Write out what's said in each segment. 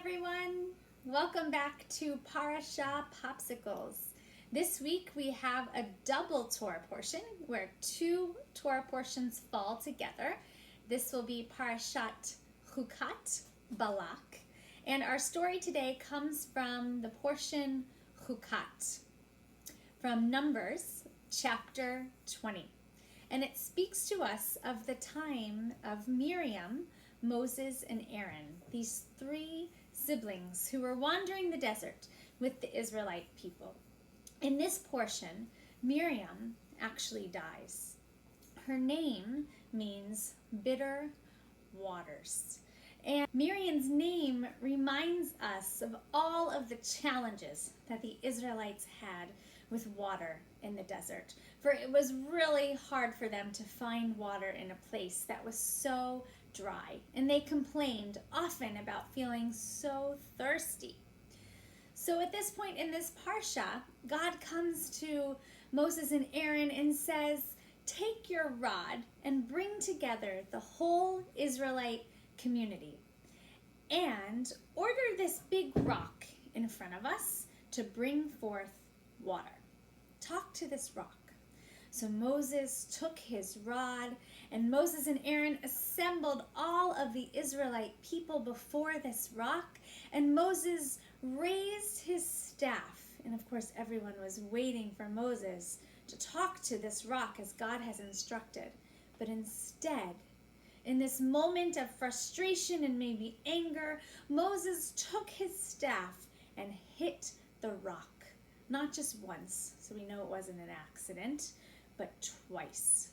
everyone. Welcome back to Parashat Popsicles. This week we have a double Torah portion where two Torah portions fall together. This will be Parashat Chukat, Balak. And our story today comes from the portion Chukat, from Numbers chapter 20. And it speaks to us of the time of Miriam, Moses, and Aaron, these three siblings who were wandering the desert with the Israelite people. In this portion, Miriam actually dies. Her name means bitter waters. And Miriam's name reminds us of all of the challenges that the Israelites had with water in the desert. For it was really hard for them to find water in a place that was so dry. And they complained often about feeling so thirsty. So at this point in this Parsha, God comes to Moses and Aaron and says, "Take your rod and bring together the whole Israelite community and order this big rock in front of us to bring forth water. Talk to this rock." So Moses took his rod, and Moses and Aaron assembled all of the Israelite people before this rock, and Moses raised his staff. And of course, everyone was waiting for Moses to talk to this rock as God has instructed. But instead, in this moment of frustration and maybe anger, Moses took his staff and hit the rock. Not just once, so we know it wasn't an accident, but twice.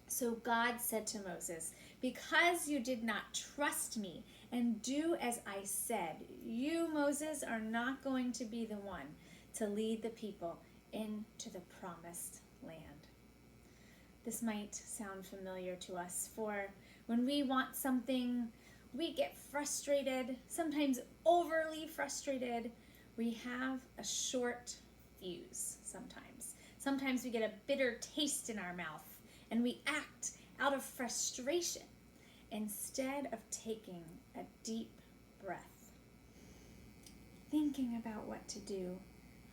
So God said to Moses, "Because you did not trust me and do as I said, you, Moses, are not going to be the one to lead the people into the promised land." This might sound familiar to us, for when we want something, we get frustrated, sometimes overly frustrated. We have a short fuse sometimes. Sometimes we get a bitter taste in our mouth and we act out of frustration instead of taking a deep breath, thinking about what to do,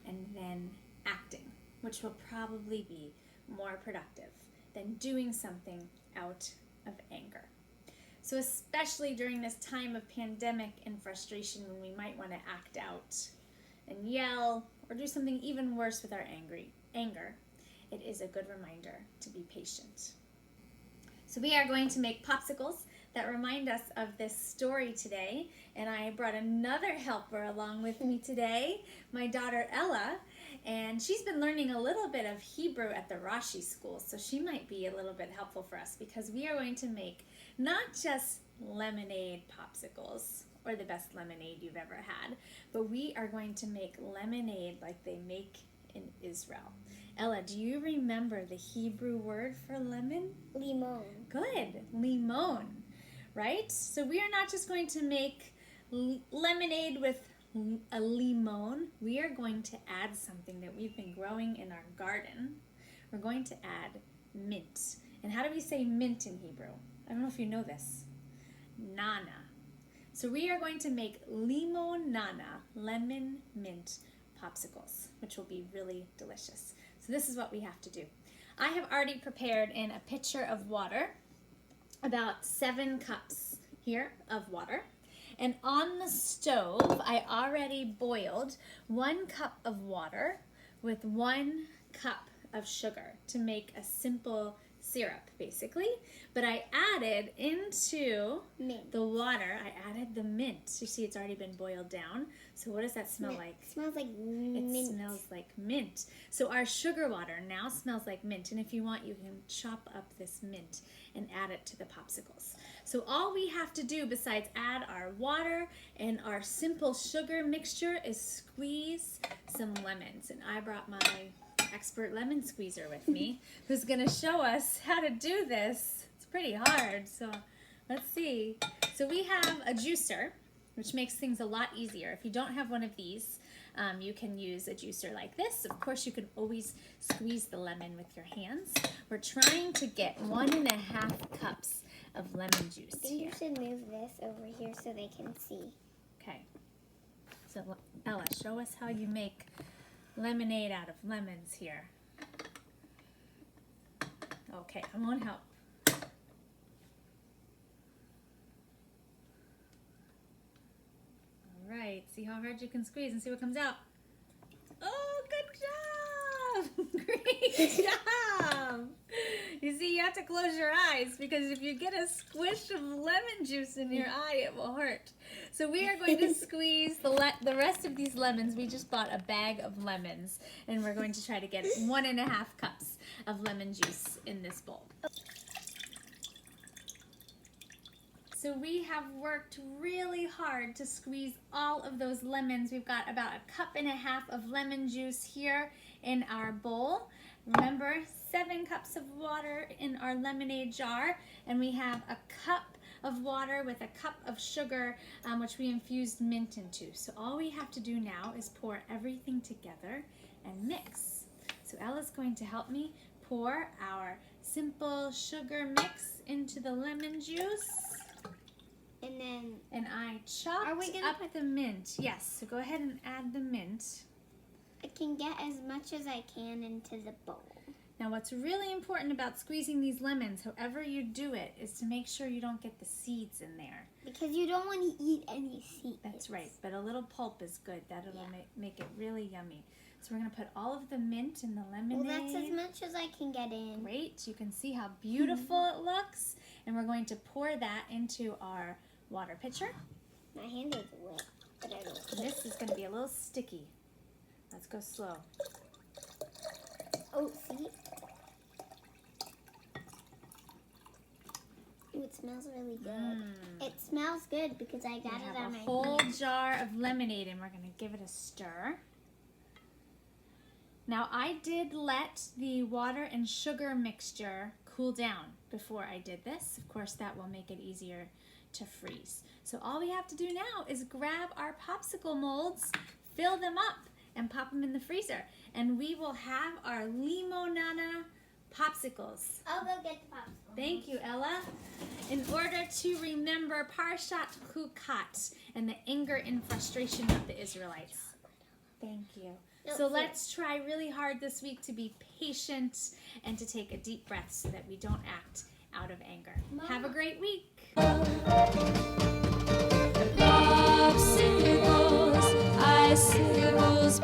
and then acting, which will probably be more productive than doing something out of anger. So especially during this time of pandemic and frustration, when we might want to act out and yell or do something even worse with our anger, it is a good reminder to be patient. So we are going to make popsicles that remind us of this story today, and I brought another helper along with me today, my daughter Ella, and she's been learning a little bit of Hebrew at the Rashi school, so she might be a little bit helpful for us, because we are going to make not just lemonade popsicles, or the best lemonade you've ever had, but we are going to make lemonade like they make in Israel. Ella, do you remember the Hebrew word for lemon? Limon. Good, limon, right? So we are not just going to make lemonade with a limon. We are going to add something that we've been growing in our garden. We're going to add mint. And how do we say mint in Hebrew? I don't know if you know this. Nana. So we are going to make limon nana, lemon mint popsicles, which will be really delicious. So this is what we have to do. I have already prepared in a pitcher of water, about 7 cups here of water. And on the stove, I already boiled 1 cup of water with 1 cup of sugar to make a simple syrup, basically. But I added into Mint. the water, I added the mint. You see it's already been boiled down. So what does that smell like? It smells like mint. It smells like mint. So our sugar water now smells like mint. And if you want, you can chop up this mint and add it to the popsicles. So all we have to do besides add our water and our simple sugar mixture is squeeze some lemons. And I brought my expert lemon squeezer with me, who's going to show us how to do this. It's pretty hard, so let's see. So we have a juicer, which makes things a lot easier. If you don't have one of these, you can use a juicer like this. Of course, you can always squeeze the lemon with your hands. We're trying to get 1.5 cups of lemon juice I think here. you should move this over here so they can see. Okay. So Ella, show us how you make lemonade out of lemons here. Okay, I'm going to help. All right, see how hard you can squeeze and see what comes out. Oh, good job! Great job! You see, you have to close your eyes because if you get a squish of lemon juice in your eye, it will hurt. So we are going to squeeze the rest of these lemons. We just bought a bag of lemons, and we're going to try to get 1.5 cups of lemon juice in this bowl. So we have worked really hard to squeeze all of those lemons. We've got about 1.5 cups of lemon juice here in our bowl. Remember, 7 cups of water in our lemonade jar, and we have a cup of water with a cup of sugar, which we infused mint into. So all we have to do now is pour everything together and mix. So Ella's going to help me pour our simple sugar mix into the lemon juice. And I chopped up the mint. Yes, so go ahead and add the mint. I can get as much as I can into the bowl. Now what's really important about squeezing these lemons, however you do it, is to make sure you don't get the seeds in there. Because you don't want to eat any seeds. That's right, but a little pulp is good. That'll make it really yummy. So we're going to put all of the mint in the lemonade. Well, that's as much as I can get in. Great. You can see how beautiful it looks. And we're going to pour that into our water pitcher. My hand is wet, but I don't care. This is going to be a little sticky. Let's go slow. Oh, see? Ooh, it smells really good. It smells good because I got it on my hand. A whole jar of lemonade, and we're going to give it a stir. Now, I did let the water and sugar mixture cool down before I did this. Of course, that will make it easier to freeze. So all we have to do now is grab our popsicle molds, fill them up, and pop them in the freezer. And we will have our limonada popsicles. I'll go get the popsicle. Thank you, Ella. In order to remember Parashat Chukat and the anger and frustration of the Israelites. Thank you. So let's try really hard this week to be patient and to take a deep breath so that we don't act out of anger. Mama. Have a great week. Popsicles, icicles,